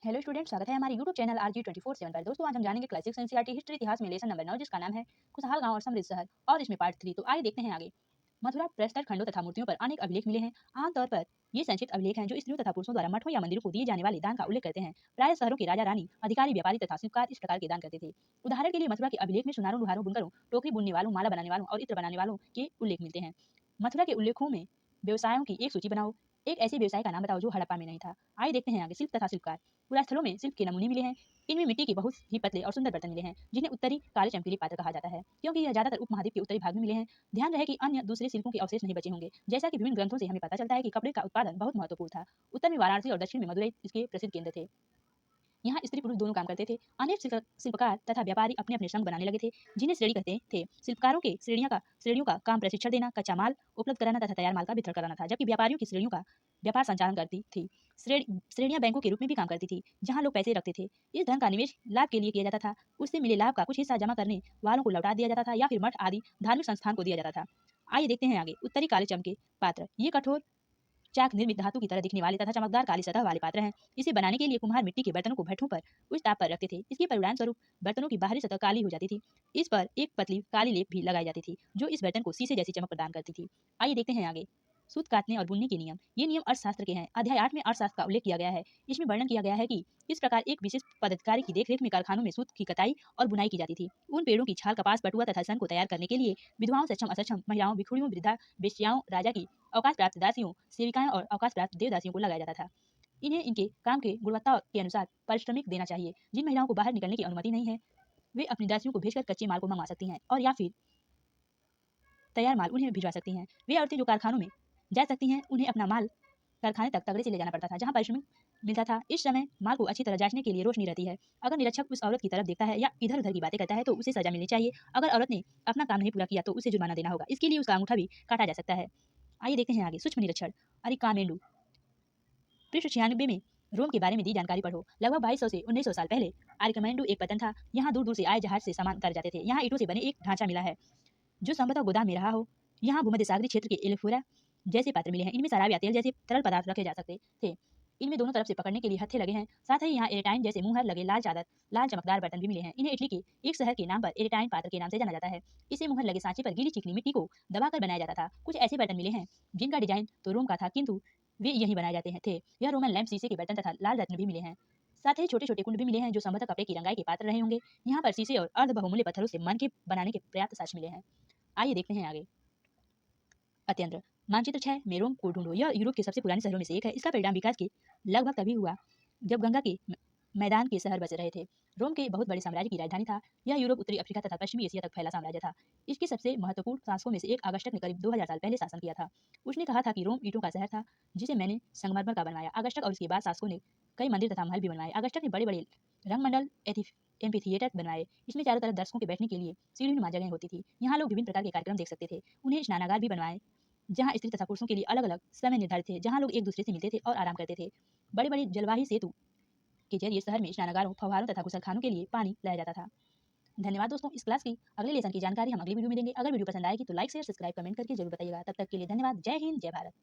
Hello student, स्वागत है हमारे यूट्यूब चैनल RG24/7 पर। दोस्तों, आज हम जानेंगे क्लास 6 एनसीईआरटी हिस्ट्री इतिहास में लेसन नंबर 9, जिसका नाम है खुशहाल गांव और समृद्ध शहर, और इसमें पार्ट 3। तो आइए देखते हैं आगे। मथुरा प्रस्तर खंडों तथा मूर्तियों पर अनेक अभिलेख मिले हैं। आमतौर पर ये संक्षिप्त अभिलेख हैं जो स्त्रियों तथा पुरुषों द्वारा मठों या मंदिरों को दिए जाने वाले दान का उल्लेख करते हैं। प्राय शहरों के राजा रानी, अधिकारी, व्यापारी तथा शिल्पकार इस प्रकार के दान करते थे। उदाहरण के लिए मथुरा के अभिलेख में सुनारों, लुहारों, बुनकरों, टोकरी बुनने वालों, माला बनाने वालों और इत्र बनाने वालों के उल्लेख मिलते हैं। मथुरा के उल्लेखों में व्यवसायों की एक सूची बनाओ। एक ऐसे व्यवसाय का नाम बताओ जो हड़प्पा में नहीं था। आइए देखते हैं आगे। शिल्प तथा शिल्पकार। पुरास्थलों में शिल्प के नमूने मिले हैं। इनमें मिट्टी के बहुत ही पतले और सुंदर बर्तन मिले हैं, जिन्हें उत्तरी काले चमकीले पात्र कहा जाता है, क्योंकि यह ज्यादातर उपमहाद्वीप के उत्तरी भाग में मिले हैं। ध्यान रहे कि अन्य दूसरे शिल्पों के अवशेष नहीं बचे होंगे। जैसा कि विभिन्न ग्रंथों से हमें पता चलता है कि कपड़े का उत्पादन बहुत महत्वपूर्ण था। उत्तर में वाराणसी और दक्षिण में मदुरई इसके प्रसिद्ध केंद्र थे। यहाँ स्त्री पुरुष दोनों काम करते थे। अनेक शिल्पकार तथा व्यापारी अपने अपने संघ बनाने लगे थे, जिन्हें श्रेणी कहते थे। शिल्पकारों के श्रेणियों का काम प्रशिक्षण देना, कच्चा माल उपलब्ध कराना तथा तैयार माल का वितरण कराना था, जबकि व्यापारियों की श्रेणियों का व्यापार संचालन करती थी। श्रेणियां बैंकों के रूप में भी काम करती थी, जहां लोग पैसे रखते थे। इस धन का निवेश लाभ के लिए किया जाता था। उससे मिले लाभ का कुछ हिस्सा जमा करने वालों को लौटा दिया जाता था या फिर मठ आदि धार्मिक संस्थान को दिया जाता था। आइए देखते हैं आगे। उत्तरी काले चमके पात्र। ये कठोर चाक निर्मित धातु की तरह दिखने वाले तथा चमकदार काली सतह वाले पात्र हैं। इसे बनाने के लिए कुम्हार मिट्टी के बर्तनों को भट्ठों पर उच्च ताप पर रखते थे। इसके परिणाम स्वरूप बर्तनों की बाहरी सतह काली हो जाती थी। इस पर एक पतली काली लेप भी लगाई जाती थी, जो इस बर्तन को शीशे जैसी चमक प्रदान करती थी। आइए देखते हैं आगे। सूत काटने और बुनने के नियम। ये नियम अर्थशास्त्र के हैं। अध्याय 8 में अर्थशास्त्र का उल्लेख किया गया है। इसमें वर्णन किया गया है कि इस प्रकार एक विशेष पदाधिकारी की देखरेख में कारखानों में सूत की कताई और बुनाई की जाती थी। उन पेड़ों की छाल, कपास, पटुआ तथा सन को तैयार करने के लिए विधवाओं, सक्षम अक्षम महिलाओं, भिखुड़ियों, वृद्धा, वेश्याओं, राजा की अवकाश प्राप्त दासियों, सेविकाएं और अवकाश प्राप्त देवदासियों को लगाया जाता था। इन्हें इनके काम के गुणवत्ता के अनुसार पारिश्रमिक देना चाहिए। जिन महिलाओं को बाहर निकलने की अनुमति नहीं है, वे अपनी दासियों को भेजकर कच्चे माल को मंगवा सकती हैं, और या फिर तैयार माल उन्हें भिजवा सकती हैं। वे औरतें जो कारखानों में जा सकती हैं, उन्हें अपना माल कारखाने तक तगड़े से ले जाना पड़ता था, जहां पारिश्रमिक मिलता था। इस समय माल को अच्छी तरह जांचने के लिए रोशनी रहती है। अगर निरीक्षक उस औरत की तरफ देखता है या इधर उधर की बातें करता है, तो उसे सजा मिलनी चाहिए। अगर औरत ने अपना काम नहीं पूरा किया, तो उसे जुर्माना देना होगा। इसके लिए उसका अंगूठा भी काटा जा सकता है। आइए देखते हैं आगे। सूक्ष्म निरीक्षण। अरिकामेंडू। पृष्ठ 96 में रोम के बारे में दी जानकारी पढ़ो। लगभग 2200 से 1900 साल पहले अरिकामेंडू एक पतन था। यहाँ दूर दूर से आए जहाज से सामान उतारे जाते थे। यहाँ ईंटों से बने एक ढांचा मिला है, जो संभवतः गोदाम में रहा हो। यहाँ भूमध्य सागरीय क्षेत्र के एलोफोरा जैसे पात्र मिले हैं। इनमें शराब या तेल जैसे तरल पदार्थ रखे जा सकते थे। इनमें दोनों तरफ से पकड़ने के लिए हत्थे लगे हैं। साथ ही यहाँ एरेटाइन जैसे मुहर लगे लाल चादर, लाल चमकदार बर्तन भी मिले हैं। इन्हें इटली के एक शहर के नाम पर एरेटाइन पात्र के नाम से जाना जाता है। इसे मुहर लगे सांचे पर गीली चिकनी मिट्टी को दबाकर बनाया जाता था। कुछ ऐसे बर्तन मिले हैं जिनका डिजाइन तो रोम का था, किंतु वे यहीं बनाए जाते थे। यह रोमन लैंप, शीशे के बर्तन तथा लाल रत्न भी मिले हैं। साथ ही छोटे छोटे कुंड भी मिले हैं, जो संभवतः कपड़े की रंगाई के पात्र रहे होंगे। यहाँ पर शीशे और अर्ध बहुमूल्य पत्थरों से मन के बनाने के पर्याप्त साक्ष्य मिले हैं। आइए देखते हैं आगे। अत्यंत्र। मानचित्र 6 में रोम को ढूंढो। यह यूरोप के सबसे पुराने शहरों में से एक है। इसका परिणाम विकास के लगभग तभी हुआ जब गंगा के मैदान के शहर बच रहे थे। रोम के बहुत बड़े साम्राज्य की राजधानी था। यह यूरोप, उत्तरी अफ्रीका तथा पश्चिमी एशिया तक फैला साम्राज्य था। इसके सबसे महत्वपूर्ण शासकों में से एक अगस्टक ने करीब 2000 साल पहले शासन किया था। उसने कहा था कि रोम ईंटों का शहर था, जिसे मैंने संगमरमर का बनवाया। अगस्टक और इसके बाद शासकों ने कई मंदिर तथा महल भी बनवाए। अगस्टक ने बड़े बड़े रंगमंडल, एम्फीथिएटर बनवाए। इसमें चारों तरफ दर्शकों के बैठने के लिए सीढ़ीनुमा जगह होती थी। यहाँ लोग विभिन्न प्रकार के कार्यक्रम देख सकते थे। उन्हें स्नानागार भी बनवाए, जहाँ स्त्री तथा पुरुषों के लिए अलग अलग समय निर्धारित थे, जहाँ लोग एक दूसरे से मिलते थे और आराम करते थे। बड़े बड़े जलवाही सेतु के जरिए शहर में स्नानागारों, फव्वारों तथा गुसलखानों के लिए पानी लाया जाता था। धन्यवाद दोस्तों। इस क्लास की अगले लेसन की जानकारी हम अगली वीडियो में देंगे। अगर वीडियो पसंद आएगी तो लाइक, शेयर, सब्सक्राइब, कमेंट करके जरूर बताइएगा। तब तक के लिए धन्यवाद। जय हिंद, जय भारत।